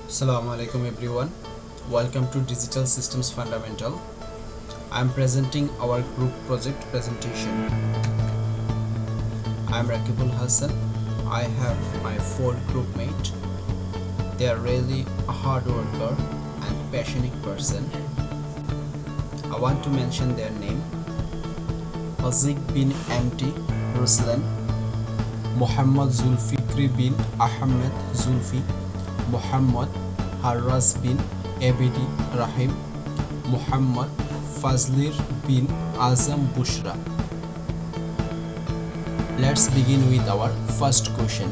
Assalamu alaikum everyone. Welcome to Digital Systems Fundamental. I am presenting our group project presentation. I am Rakibul Hassan. I have my 4 groupmates. They are really a hard worker and passionate person. I want to mention their name: Hazik bin MT Ruslan, Muhammad Zulfikri bin Ahmed Zulfi, Muhammad Harras bin Abedi Rahim, Muhammad Fazlir bin Azam Bushra. Let's begin with our first question.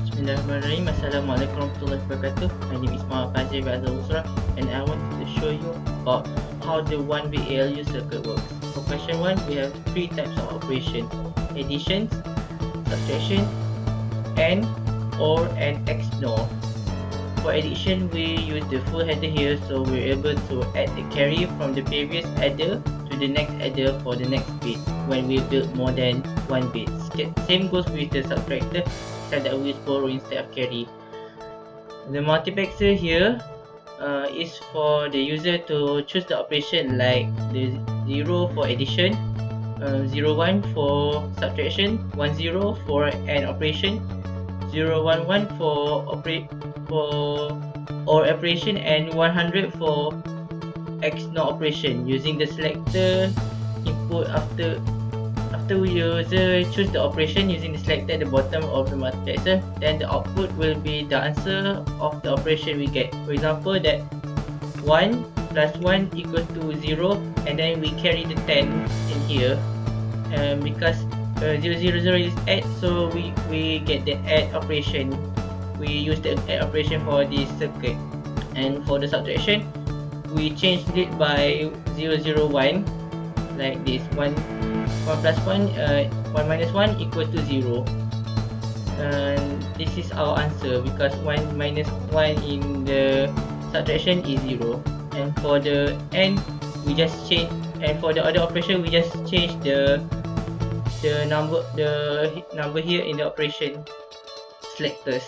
Bismillahirrahmanirrahim. Assalamualaikum warahmatullahi wabarakatuh. My name is Muhammad Fazlir bin Azam Bushra and I want to show you about how the 1-bit ALU circuit works. For question 1, we have 3 types of operation: addition, subtraction, and or and XNOR. For addition, we use the full header here, so we're able to add the carry from the previous adder to the next adder for the next bit when we build more than 1 bit. Same goes with the subtractor, except that we use borrow instead of carry. The multiplexer here is for the user to choose the operation, like the 0 for addition, 0 1 for subtraction, 1 0 for an operation, 0 1 1 for operation, and 100 for XNOR operation. Using the selector input after user choose the operation using the selector at the bottom of the multiplexer, then the output will be the answer of the operation we get. For example, that 1 plus 1 equals to 0, and then we carry the 10 in here, because 0 0 0 is add, so we get the add operation. We use the add operation for this circuit. And for the subtraction, we changed it by 0 0 1, like this: 1 plus 1, 1 minus 1 equals to 0. And this is our answer because 1 minus 1 in the subtraction is 0. And for the AND, we just change, and for the other operation we just change the number here in the operation selectors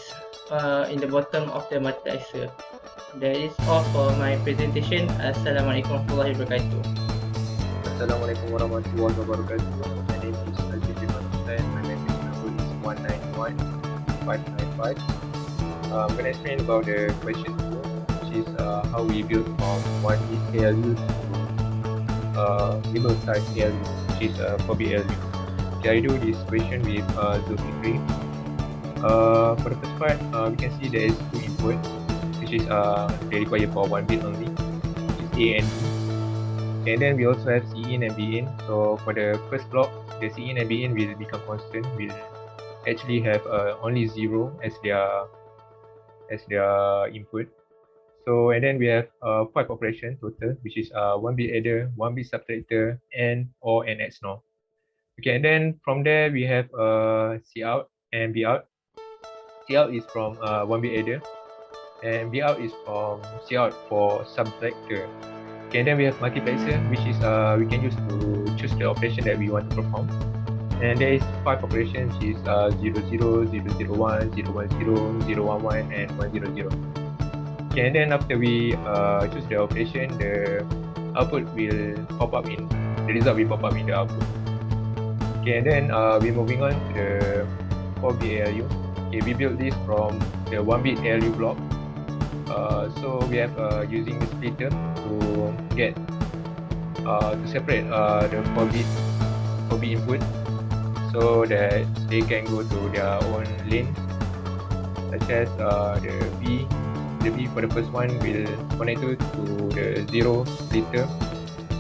in the bottom of the multiplexer. That is all for my presentation. Assalamualaikum warahmatullahi wabarakatuh. Assalamualaikum warahmatullahi wabarakatuh. My name is Najib bin Hussain. My membership number is 191-595. I'm going to explain about the question 2, which is how we build from 1-bit ALU to middle-size ALU, which is 4-bit ALU. Okay, I do this question with Zulfikri. For the first part, we can see there is 2 input, which is they require for 1 bit only, which is A and B. And then we also have C in and B in. So for the first block, the C in and B in will become constant. Will actually have only 0 as their input. So and then we have 5 operations total, which is 1 bit adder, 1 bit subtractor, and or and XNOR. Okay, and then from there we have C out and B out. C out is from 1 bit adder, and B out is from C out for subtractor. Okay, and then we have multiplexer, which is we can use to choose the operation that we want to perform. And there is 5 operations, which is 0 0, 0 0 1, 0 1 0, 0 1 1, and 1 0 0. Okay, and then after we choose the operation, the output will pop up in the result will pop up in the output. Okay, and then we're moving on to the 4-bit ALU. Okay, we built this from the 1-bit ALU block. So we have using the splitter to get to separate the 4-bit input so that they can go to their own lane, such as the B for the first one will connect to the 0 splitter,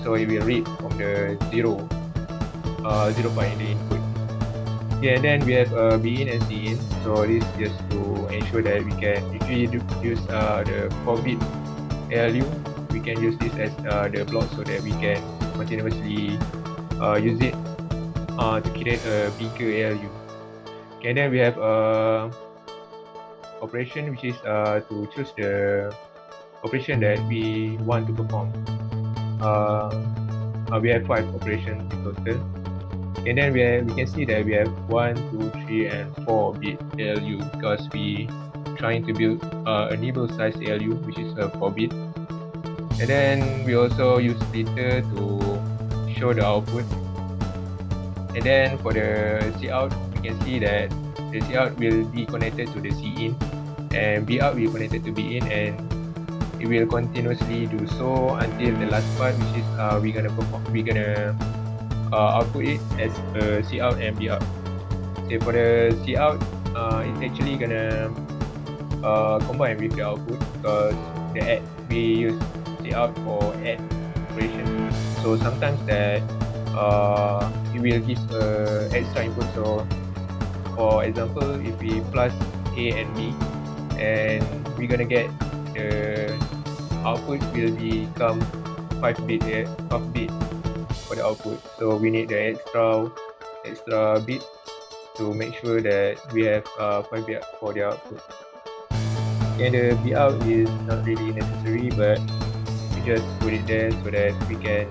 so it will read from the 0 point in the input. Okay, and then we have B in and C in. So this is just to ensure that we can, if we use the 4-bit ALU, we can use this as the block so that we can continuously use it to create a bigger ALU. Okay, and then we have operation, which is to choose the operation that we want to perform. We have 5 operations in total. And then we can see that we have 1, 2, 3, and 4 bit ALU because we trying to build a nibble size ALU, which is a 4-bit. And then we also use splitter to show the output. And then for the Cout, we can see that the Cout will be connected to the Cin, and Bout will be connected to Bin, and it will continuously do so until the last part, which is we're gonna output it as a Cout and Bout. So for the Cout, it's actually gonna combine with the output, because the add, we use Cout for add operation. So sometimes that it will give extra input. So for example, if we plus A and B, and we're gonna get the output will become 5-bit for the output. So we need the extra bit to make sure that we have 5-bit for the output. And the Bout is not really necessary, but we just put it there so that we can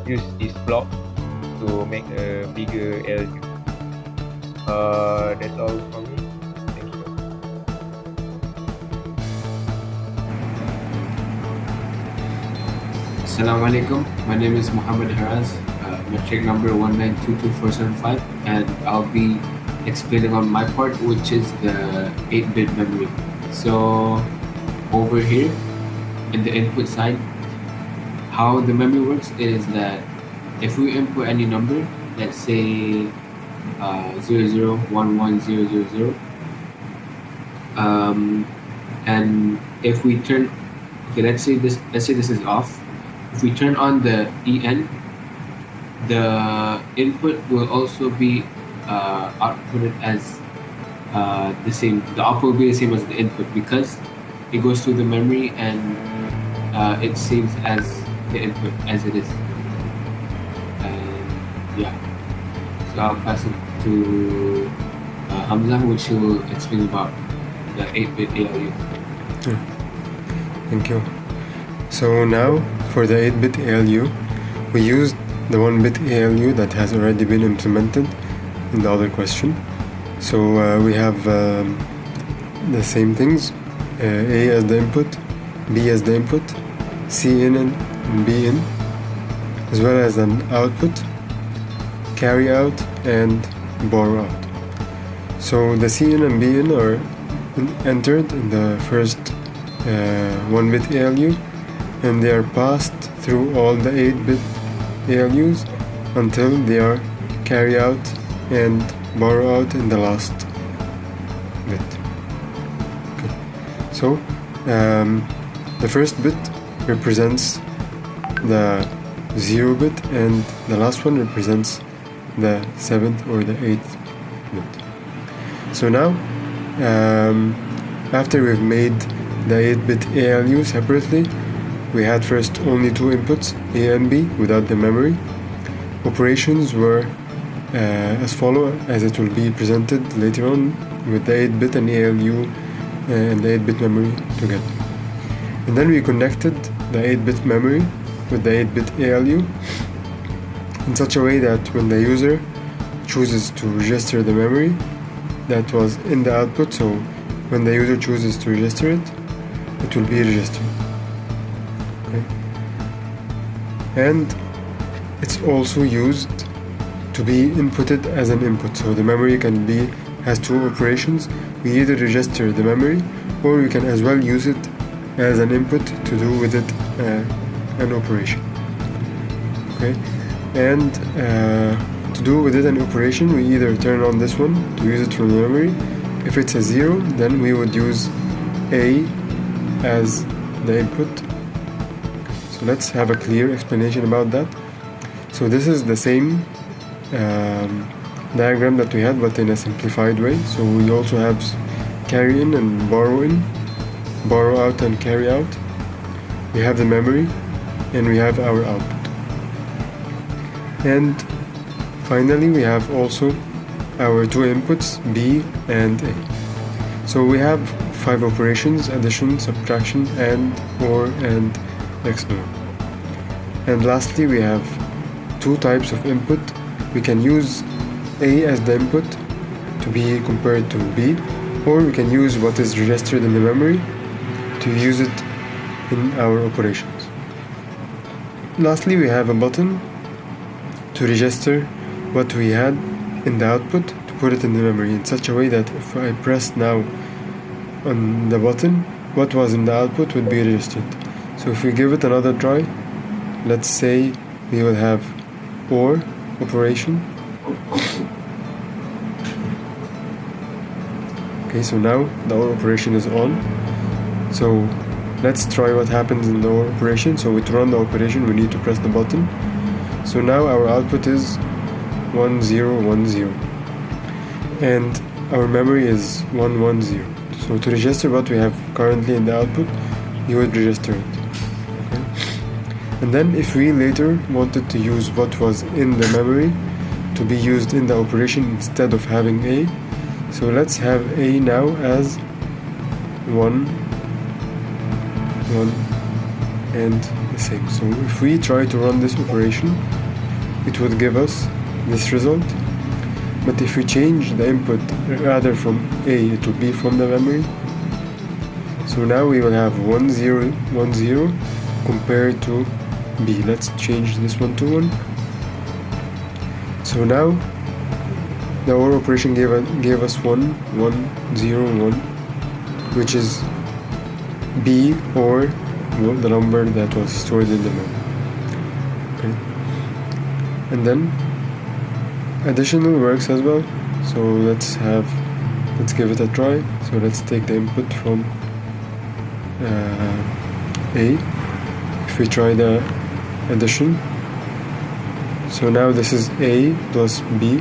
use this block to make a bigger ALU. That's all from me. Thank you. Assalamualaikum. My name is Muhammad Haraz, metric number 1922475, and I'll be explaining on my part, which is the 8-bit memory. So over here in the input side, how the memory works is that if we input any number, let's say 0011000, and if we turn, okay, let's say this is off. If we turn on the EN, the input will also be outputted as the same. The output will be the same as the input, because it goes through the memory and it saves as the input as it is. Yeah, so I'll pass it to Hamza, which he will explain about the 8-bit ALU. Thank you. So now for the 8-bit ALU, we used the 1-bit ALU that has already been implemented in the other question. So we have the same things, A as the input, B as the input, Cin and Bin, as well as an output, carry out and borrow out. So the Cin and Bin are entered in the first 1-bit ALU, and they are passed through all the 8-bit ALUs until they are carry out and borrow out in the last bit. Okay. So the first bit represents the 0-bit, and the last one represents the 7th or the 8th bit. So now, after we've made the 8-bit ALU separately, we had first only 2 inputs, A and B, without the memory. Operations were as follow, as it will be presented later on, with the 8-bit and ALU and the 8-bit memory together. And then we connected the 8-bit memory with the 8-bit ALU in such a way that when the user chooses to register the memory that was in the output, so when the user chooses to register it, it will be registered. Okay. And it's also used to be inputted as an input. So the memory has 2 operations. We either register the memory, or we can as well use it as an input to do with it an operation. Okay, and to do with it an operation, we either turn on this one to use it from the memory. If it's a 0, then we would use A as the input. So let's have a clear explanation about that. So this is the same diagram that we had, but in a simplified way. So we also have carry in and borrow in, borrow out and carry out. We have the memory, and we have our output. And finally we have also our 2 inputs, B and A. So we have 5 operations: addition, subtraction, and, or, and XOR. And lastly we have 2 types of input. We can use A as the input to be compared to B, or we can use what is registered in the memory to use it in our operations. Lastly, we have a button to register what we had in the output to put it in the memory in such a way that if I press now on the button, what was in the output would be registered. So if we give it another try, let's say we will have OR operation. Okay, so now the OR operation is on. So let's try what happens in the OR operation. So to run the operation, we need to press the button. So now our output is 1010, and our memory is 110. So to register what we have currently in the output, you would register it. Okay? And then if we later wanted to use what was in the memory to be used in the operation instead of having A, so let's have A now as 1, 1, and the same. So if we try to run this operation, it would give us this result. But if we change the input rather from A, it will be from the memory. So now we will have 1010 compared to B. Let's change this one to 1. So now the OR operation gave us 1101, which is B or the number that was stored in the memory. Okay. And then additional works as well. So let's give it a try. So let's take the input from A. If we try the addition, so now this is A plus B,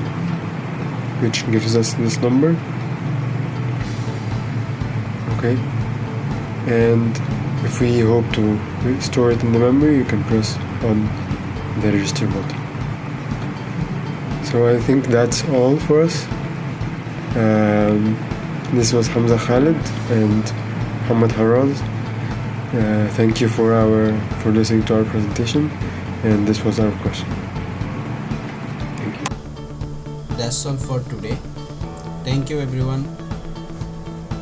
which gives us this number. Okay, and if we hope to store it in the memory, you can press on the register button. So I think that's all for us. This was Hamza Khalid and Muhammad Haraz. Thank you for listening to our presentation, and this was our question. Thank you. That's all for today. Thank you everyone.